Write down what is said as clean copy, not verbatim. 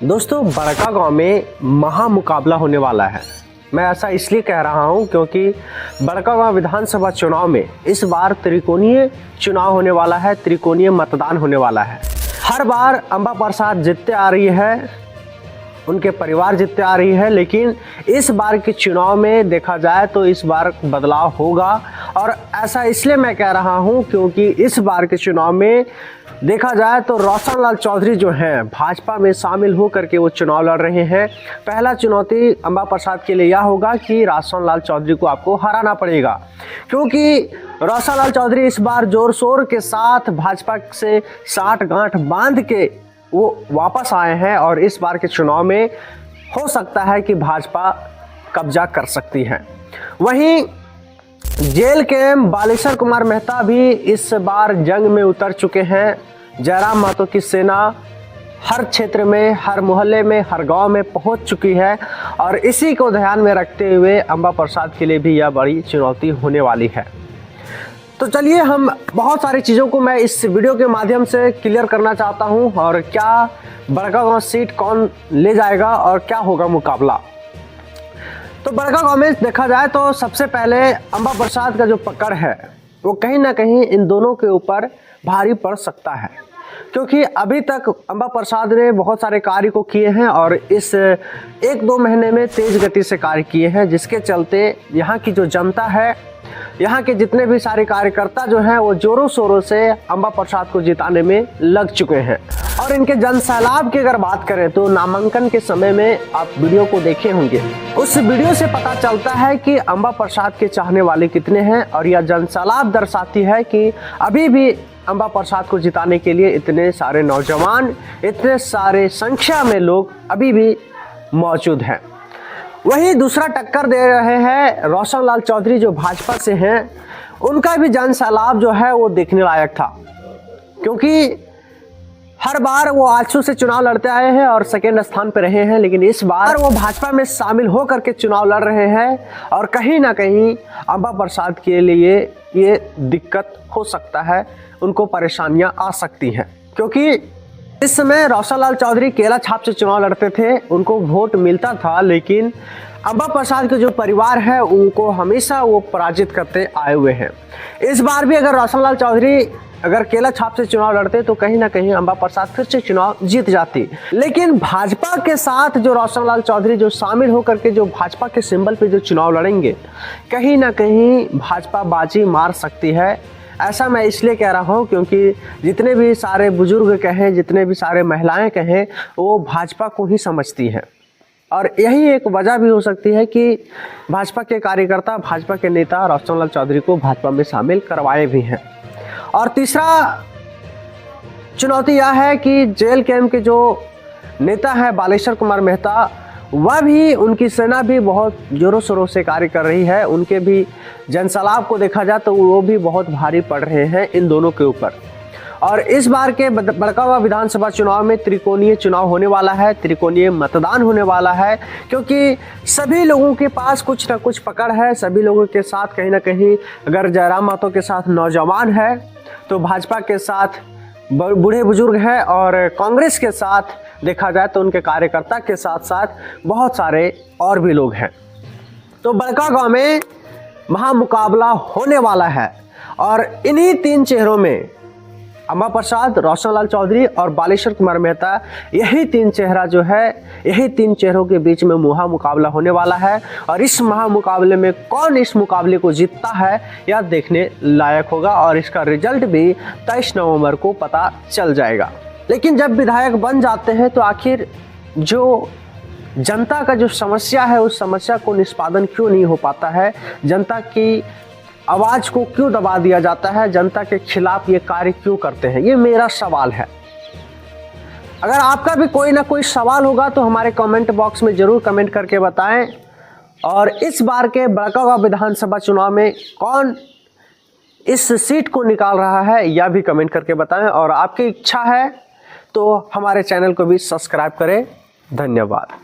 दोस्तों, बड़कागांव में महामुकाबला होने वाला है। मैं ऐसा इसलिए कह रहा हूं क्योंकि बड़कागांव विधानसभा चुनाव में इस बार त्रिकोणीय चुनाव होने वाला है, त्रिकोणीय मतदान होने वाला है। हर बार अंबा प्रसाद जीतते आ रही है, उनके परिवार जीतते आ रही है, लेकिन इस बार के चुनाव में देखा जाए तो इस बार बदलाव होगा। और ऐसा इसलिए मैं कह रहा हूं क्योंकि इस बार के चुनाव में देखा जाए तो रोशन लाल चौधरी जो हैं भाजपा में शामिल होकर के वो चुनाव लड़ रहे हैं। पहला चुनौती अंबा प्रसाद के लिए यह होगा कि रोशन लाल चौधरी को आपको हराना पड़ेगा, क्योंकि रोशन लाल चौधरी इस बार जोर शोर के साथ भाजपा से साठ गांठ बांध के वो वापस आए हैं और इस बार के चुनाव में हो सकता है कि भाजपा कब्जा कर सकती है। वहीं जेल के बालेश्वर कुमार मेहता भी इस बार जंग में उतर चुके हैं। जयराम महतो की सेना हर क्षेत्र में, हर मोहल्ले में, हर गांव में पहुंच चुकी है और इसी को ध्यान में रखते हुए अंबा प्रसाद के लिए भी यह बड़ी चुनौती होने वाली है। तो चलिए, हम बहुत सारी चीज़ों को मैं इस वीडियो के माध्यम से क्लियर करना चाहता हूं और क्या बड़कागांव सीट कौन ले जाएगा और क्या होगा मुकाबला। तो बड़कागांव में देखा जाए तो सबसे पहले अंबा प्रसाद का जो पकड़ है वो कहीं ना कहीं इन दोनों के ऊपर भारी पड़ सकता है, क्योंकि अभी तक अंबा प्रसाद ने बहुत सारे कार्य को किए हैं और इस 1-2 महीने में तेज गति से कार्य किए हैं, जिसके चलते यहाँ की जो जनता है, यहाँ के जितने भी सारे कार्यकर्ता जो हैं वो जोरों शोरों से अंबा प्रसाद को जिताने में लग चुके हैं। और इनके जन सैलाब की अगर बात करें तो नामांकन के समय में आप वीडियो को देखे होंगे, उस वीडियो से पता चलता है कि अंबा प्रसाद के चाहने वाले कितने हैं और यह जन सैलाब दर्शाती है कि अभी भी अंबा प्रसाद को जिताने के लिए इतने सारे नौजवान, इतने सारे संख्या में लोग अभी भी मौजूद हैं। वही दूसरा टक्कर दे रहे हैं रोशन लाल चौधरी जो भाजपा से हैं। उनका भी जन सैलाब जो है वो देखने लायक था, क्योंकि हर बार वो आजसू से चुनाव लड़ते आए हैं और सेकेंड स्थान पर रहे हैं, लेकिन इस बार वो भाजपा में शामिल होकर के चुनाव लड़ रहे हैं और कहीं ना कहीं अंबा प्रसाद के लिए ये दिक्कत हो सकता है, उनको परेशानियां आ सकती हैं। क्योंकि इस समय रोशन लाल चौधरी केला छाप से चुनाव लड़ते थे, उनको वोट मिलता था, लेकिन अंबा प्रसाद के जो परिवार है उनको हमेशा वो पराजित करते आए हुए हैं। इस बार भी अगर रोशन लाल चौधरी अगर केला छाप से चुनाव लड़ते तो कहीं ना कहीं अंबा प्रसाद फिर से चुनाव जीत जाती, लेकिन भाजपा के साथ जो रोशन लाल चौधरी जो शामिल होकर के जो भाजपा के सिंबल पे जो चुनाव लड़ेंगे, कहीं ना कहीं भाजपा बाजी मार सकती है। ऐसा मैं इसलिए कह रहा हूं क्योंकि जितने भी सारे बुजुर्ग कहें, जितने भी सारे महिलाएं कहें, वो भाजपा को ही समझती हैं और यही एक वजह भी हो सकती है कि भाजपा के कार्यकर्ता, भाजपा के नेता रोशन लाल चौधरी को भाजपा में शामिल करवाए भी हैं। और तीसरा चुनौती यह है कि जेल कैंप के जो नेता है बालेश्वर कुमार मेहता, वह भी, उनकी सेना भी बहुत जोरों शोरों से कार्य कर रही है। उनके भी जनसैलाब को देखा जाए तो वो भी बहुत भारी पड़ रहे हैं इन दोनों के ऊपर। और इस बार के बड़कागांव विधानसभा चुनाव में त्रिकोणीय चुनाव होने वाला है, त्रिकोणीय मतदान होने वाला है, क्योंकि सभी लोगों के पास कुछ ना कुछ पकड़ है। सभी लोगों के साथ कहीं ना कहीं, अगर जयराम महतो के साथ नौजवान है तो भाजपा के साथ बूढ़े बुजुर्ग हैं और कांग्रेस के साथ देखा जाए तो उनके कार्यकर्ता के साथ साथ बहुत सारे और भी लोग हैं। तो बड़कागांव में महामुकाबला होने वाला है और इन्हीं 3 चेहरों में अंबा प्रसाद, रोशन लाल चौधरी और बालेश्वर कुमार मेहता, यही 3 चेहरा जो है, यही 3 चेहरों के बीच में महामुकाबला होने वाला है। और इस महामुकाबले में कौन इस मुकाबले को जीतता है यह देखने लायक होगा और इसका रिजल्ट भी 23 नवंबर को पता चल जाएगा। लेकिन जब विधायक बन जाते हैं तो आखिर जो जनता का जो समस्या है उस समस्या को निष्पादन क्यों नहीं हो पाता है, जनता की आवाज को क्यों दबा दिया जाता है, जनता के खिलाफ ये कार्य क्यों करते हैं, ये मेरा सवाल है। अगर आपका भी कोई ना कोई सवाल होगा तो हमारे कमेंट बॉक्स में जरूर कमेंट करके बताएं। और इस बार के बड़कागांव विधानसभा चुनाव में कौन इस सीट को निकाल रहा है यह भी कमेंट करके बताएं। और आपकी इच्छा है तो हमारे चैनल को भी सब्सक्राइब करें। धन्यवाद।